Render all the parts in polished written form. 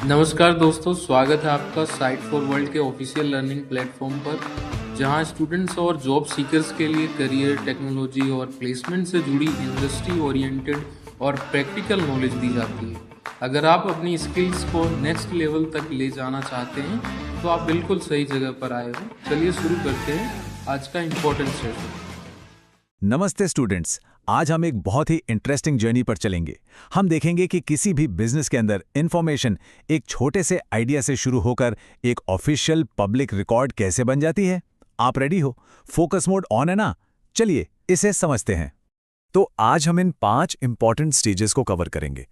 नमस्कार दोस्तों, स्वागत है आपका साइट फॉर वर्ल्ड के ऑफिशियल लर्निंग प्लेटफॉर्म पर, जहां स्टूडेंट्स और जॉब सीकर्स के लिए करियर, टेक्नोलॉजी और प्लेसमेंट से जुड़ी इंडस्ट्री ओरिएंटेड और प्रैक्टिकल नॉलेज दी जाती है। अगर आप अपनी स्किल्स को नेक्स्ट लेवल तक ले जाना चाहते हैं तो आप बिल्कुल सही जगह पर आए हो। चलिए शुरू करते हैं आज का इम्पोर्टेंट सेशन। नमस्ते स्टूडेंट्स। आज हम एक बहुत ही इंटरेस्टिंग जर्नी पर चलेंगे। हम देखेंगे कि किसी भी बिजनेस के अंदर इंफॉर्मेशन एक छोटे से आइडिया से शुरू होकर एक ऑफिशियल पब्लिक रिकॉर्ड कैसे बन जाती है। आप रेडी हो? फोकस मोड ऑन है ना? चलिए इसे समझते हैं। तो आज हम इन 5 इंपॉर्टेंट स्टेजेस को कवर करेंगे।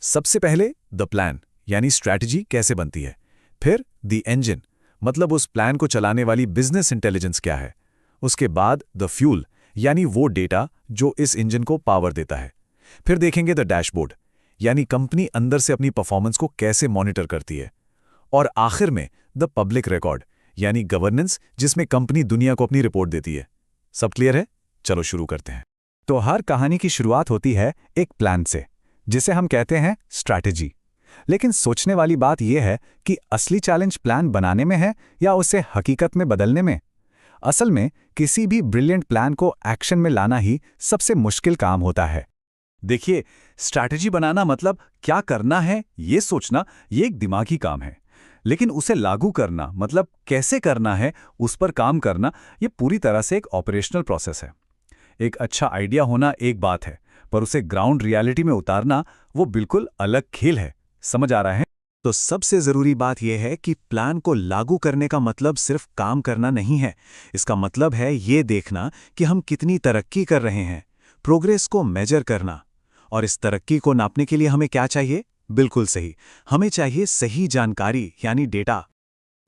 सबसे पहले द प्लान यानी स्ट्रैटेजी कैसे बनती है। फिर द इंजन मतलब उस प्लान को चलाने वाली बिजनेस इंटेलिजेंस क्या है। उसके बाद द फ्यूल यानी वो डेटा जो इस इंजन को पावर देता है। फिर देखेंगे द डैशबोर्ड यानी कंपनी अंदर से अपनी परफॉर्मेंस को कैसे मॉनिटर करती है। और आखिर में द पब्लिक रिकॉर्ड यानी गवर्नेंस, जिसमें कंपनी दुनिया को अपनी रिपोर्ट देती है। सब क्लियर है? चलो शुरू करते हैं। तो हर कहानी की शुरुआत होती है एक प्लान से, जिसे हम कहते हैं स्ट्रैटेजी। लेकिन सोचने वाली बात यह है कि असली चैलेंज प्लान बनाने में है या उसे हकीकत में बदलने में। असल में किसी भी ब्रिलियंट प्लान को एक्शन में लाना ही सबसे मुश्किल काम होता है। देखिए, स्ट्रैटेजी बनाना मतलब क्या करना है ये सोचना, ये एक दिमागी काम है। लेकिन उसे लागू करना मतलब कैसे करना है, उस पर काम करना, ये पूरी तरह से एक ऑपरेशनल प्रोसेस है। एक अच्छा आइडिया होना एक बात है, पर उसे ग्राउंड रियलिटी में उतारना वो बिल्कुल अलग खेल है। समझ आ रहा है? तो सबसे जरूरी बात यह है कि प्लान को लागू करने का मतलब सिर्फ काम करना नहीं है। इसका मतलब है ये देखना कि हम कितनी तरक्की कर रहे हैं, प्रोग्रेस को मेजर करना। और इस तरक्की को नापने के लिए हमें क्या चाहिए? बिल्कुल सही, हमें चाहिए सही जानकारी यानी डेटा।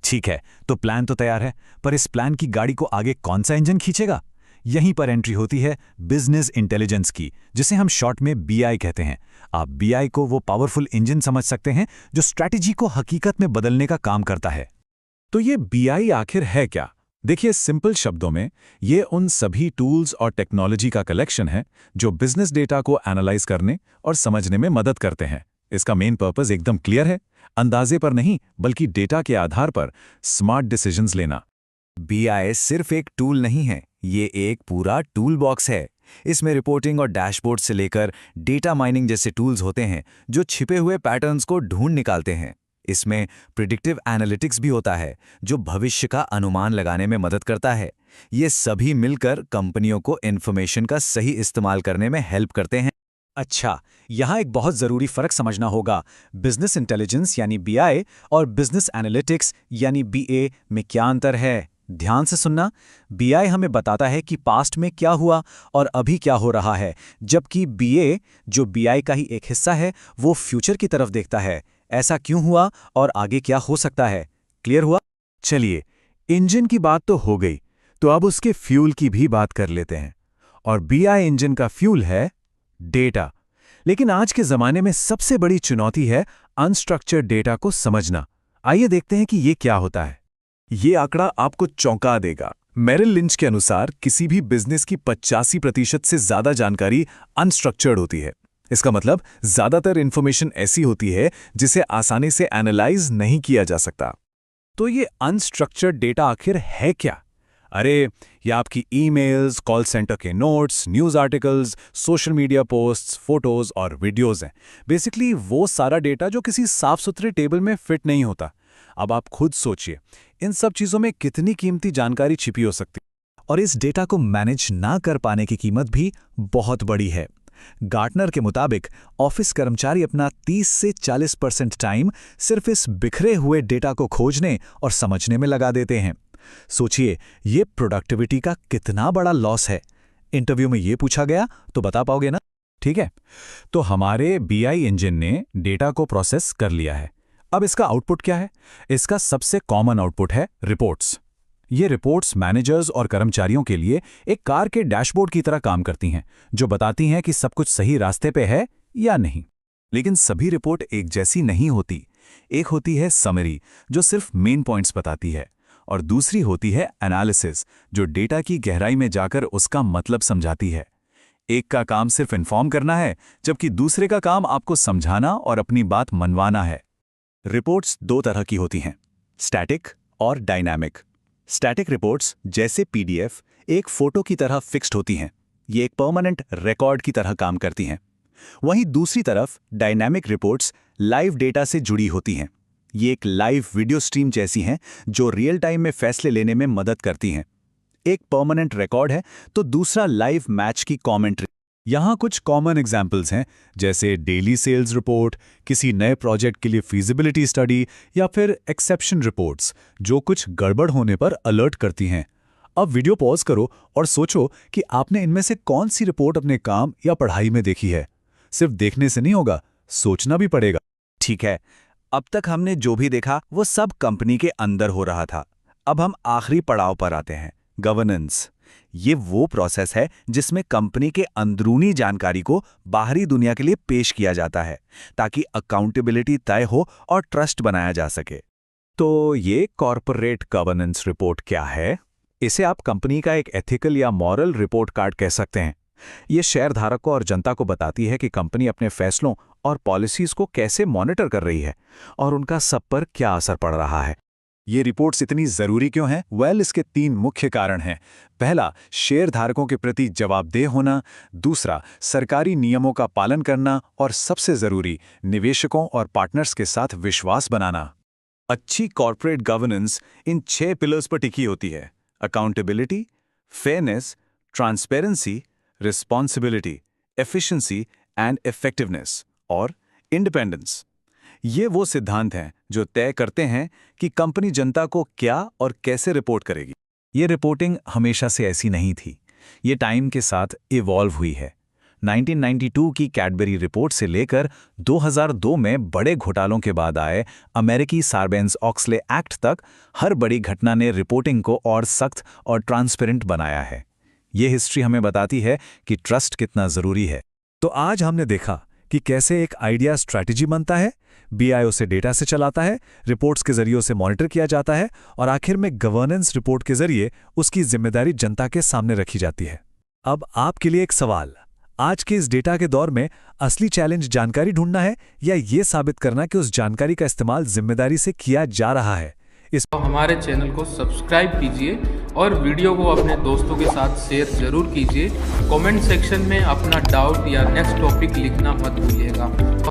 ठीक है, तो प्लान तो तैयार है, पर इस प्लान की गाड़ी को आगे कौन सा इंजन खींचेगा? यहीं पर एंट्री होती है बिजनेस इंटेलिजेंस की, जिसे हम शॉर्ट में बीआई कहते हैं। आप बीआई को वो पावरफुल इंजन समझ सकते हैं जो स्ट्रैटेजी को हकीकत में बदलने का काम करता है। तो ये बीआई आखिर है क्या? देखिए, सिंपल शब्दों में ये उन सभी टूल्स और टेक्नोलॉजी का कलेक्शन है जो बिजनेस डेटा को एनालाइज करने और समझने में मदद करते हैं। इसका मेन पर्पस एकदम क्लियर है, अंदाजे पर नहीं बल्कि डेटा के आधार पर स्मार्ट डिसीजंस लेना। बीआई सिर्फ एक टूल नहीं है, ये एक पूरा टूल बॉक्स है। इसमें रिपोर्टिंग और डैशबोर्ड से लेकर डेटा माइनिंग जैसे टूल्स होते हैं जो छिपे हुए पैटर्न्स को ढूंढ निकालते हैं। इसमें प्रिडिक्टिव एनालिटिक्स भी होता है जो भविष्य का अनुमान लगाने में मदद करता है। ये सभी मिलकर कंपनियों को इन्फॉर्मेशन का सही इस्तेमाल करने में हेल्प करते हैं। अच्छा, यहाँ एक बहुत ज़रूरी फ़र्क समझना होगा। बिजनेस इंटेलिजेंस यानी बीआई और बिजनेस एनालिटिक्स यानी बीए में क्या अंतर है? ध्यान से सुनना। बीआई हमें बताता है कि पास्ट में क्या हुआ और अभी क्या हो रहा है, जबकि बीए, जो बीआई का ही एक हिस्सा है, वो फ्यूचर की तरफ देखता है। ऐसा क्यों हुआ और आगे क्या हो सकता है? क्लियर हुआ? चलिए, इंजन की बात तो हो गई, तो अब उसके फ्यूल की भी बात कर लेते हैं। और बीआई इंजन का फ्यूल है डेटा। लेकिन आज के ज़माने में सबसे बड़ी चुनौती है अनस्ट्रक्चर्ड डेटा को समझना। आइए देखते हैं कि ये क्या होता है। ये आंकड़ा आपको चौंका देगा। मेरिल लिंच के अनुसार किसी भी बिजनेस की 85% से ज्यादा जानकारी अनस्ट्रक्चर्ड होती है। इसका मतलब ज्यादातर इंफॉर्मेशन ऐसी होती है जिसे आसानी से एनालाइज नहीं किया जा सकता। तो ये अनस्ट्रक्चर्ड डेटा आखिर है क्या? अरे, ये आपकी ईमेल्स, कॉल सेंटर के notes, news articles, social media posts, photos और वीडियोज हैं। बेसिकली वो सारा डेटा जो किसी साफ सुथरे टेबल में फिट नहीं होता। अब आप खुद सोचिए, इन सब चीज़ों में कितनी कीमती जानकारी छिपी हो सकती है। और इस डेटा को मैनेज ना कर पाने की कीमत भी बहुत बड़ी है। गार्टनर के मुताबिक ऑफिस कर्मचारी अपना 30 से 40% टाइम सिर्फ इस बिखरे हुए डेटा को खोजने और समझने में लगा देते हैं। सोचिए, ये प्रोडक्टिविटी का कितना बड़ा लॉस है। इंटरव्यू में ये पूछा गया तो बता पाओगे ना? ठीक है, तो हमारे बीआई इंजन ने डेटा को प्रोसेस कर लिया है। अब इसका आउटपुट क्या है? इसका सबसे कॉमन आउटपुट है रिपोर्ट्स। ये रिपोर्ट्स मैनेजर्स और कर्मचारियों के लिए एक कार के डैशबोर्ड की तरह काम करती हैं, जो बताती हैं कि सब कुछ सही रास्ते पे है या नहीं। लेकिन सभी रिपोर्ट एक जैसी नहीं होती। एक होती है समरी, जो सिर्फ मेन पॉइंट्स बताती है, और दूसरी होती है एनालिसिस, जो डेटा की गहराई में जाकर उसका मतलब समझाती है। एक का काम सिर्फ इन्फॉर्म करना है, जबकि दूसरे का काम आपको समझाना और अपनी बात मनवाना है। रिपोर्ट्स दो तरह की होती हैं, स्टैटिक और डायनामिक। स्टैटिक रिपोर्ट्स जैसे पीडीएफ एक फोटो की तरह फिक्स्ड होती हैं, ये एक परमानेंट रिकॉर्ड की तरह काम करती हैं। वहीं दूसरी तरफ डायनामिक रिपोर्ट्स लाइव डेटा से जुड़ी होती हैं, ये एक लाइव वीडियो स्ट्रीम जैसी हैं जो रियल टाइम में फैसले लेने में मदद करती हैं। एक परमानेंट रिकॉर्ड है तो दूसरा लाइव मैच की कमेंट्री। यहाँ कुछ कॉमन एग्जाम्पल्स हैं, जैसे डेली सेल्स रिपोर्ट, किसी नए प्रोजेक्ट के लिए फीजिबिलिटी स्टडी या फिर एक्सेप्शन रिपोर्ट्स जो कुछ गड़बड़ होने पर अलर्ट करती हैं। अब वीडियो पॉज करो और सोचो कि आपने इनमें से कौन सी रिपोर्ट अपने काम या पढ़ाई में देखी है। सिर्फ देखने से नहीं होगा, सोचना भी पड़ेगा। ठीक है, अब तक हमने जो भी देखा वो सब कंपनी के अंदर हो रहा था। अब हम आखिरी पड़ाव पर आते हैं, गवर्नेंस। ये वो प्रोसेस है जिसमें कंपनी के अंदरूनी जानकारी को बाहरी दुनिया के लिए पेश किया जाता है ताकि अकाउंटेबिलिटी तय हो और ट्रस्ट बनाया जा सके। तो ये कॉर्पोरेट गवर्नेंस रिपोर्ट क्या है? इसे आप कंपनी का एक एथिकल या मॉरल रिपोर्ट कार्ड कह सकते हैं। ये शेयरधारकों और जनता को बताती है कि कंपनी अपने फैसलों और पॉलिसीज को कैसे मॉनिटर कर रही है और उनका सब पर क्या असर पड़ रहा है। ये रिपोर्ट्स इतनी जरूरी क्यों हैं? इसके 3 मुख्य कारण हैं। पहला, शेयरधारकों के प्रति जवाबदेह होना। दूसरा, सरकारी नियमों का पालन करना। और सबसे जरूरी, निवेशकों और पार्टनर्स के साथ विश्वास बनाना। अच्छी कॉर्पोरेट गवर्नेंस इन 6 पिलर्स पर टिकी होती है: accountability, fairness, transparency, responsibility, efficiency and effectiveness और इंडिपेंडेंस। ये वो सिद्धांत हैं जो तय करते हैं कि कंपनी जनता को क्या और कैसे रिपोर्ट करेगी। ये रिपोर्टिंग हमेशा से ऐसी नहीं थी, ये टाइम के साथ इवॉल्व हुई है। 1992 की कैडबरी रिपोर्ट से लेकर 2002 में बड़े घोटालों के बाद आए अमेरिकी सार्बेन्स-ऑक्सले एक्ट तक हर बड़ी घटना ने रिपोर्टिंग को और सख्त और ट्रांसपेरेंट बनाया है। ये हिस्ट्री हमें बताती है कि ट्रस्ट कितना जरूरी है। तो आज हमने देखा कि कैसे एक आइडिया स्ट्रैटेजी बनता है, बीआईओ से डेटा से चलाता है, रिपोर्ट्स के जरिए उसे मॉनिटर किया जाता है और आखिर में गवर्नेंस रिपोर्ट के जरिए उसकी जिम्मेदारी जनता के सामने रखी जाती है। अब आपके लिए एक सवाल, आज के इस डेटा के दौर में असली चैलेंज जानकारी ढूंढना है या ये साबित करना कि उस जानकारी का इस्तेमाल जिम्मेदारी से किया जा रहा है? तो हमारे चैनल को सब्सक्राइब कीजिए और वीडियो को अपने दोस्तों के साथ शेयर जरूर कीजिए। कमेंट सेक्शन में अपना डाउट या नेक्स्ट टॉपिक लिखना मत भूलिएगा।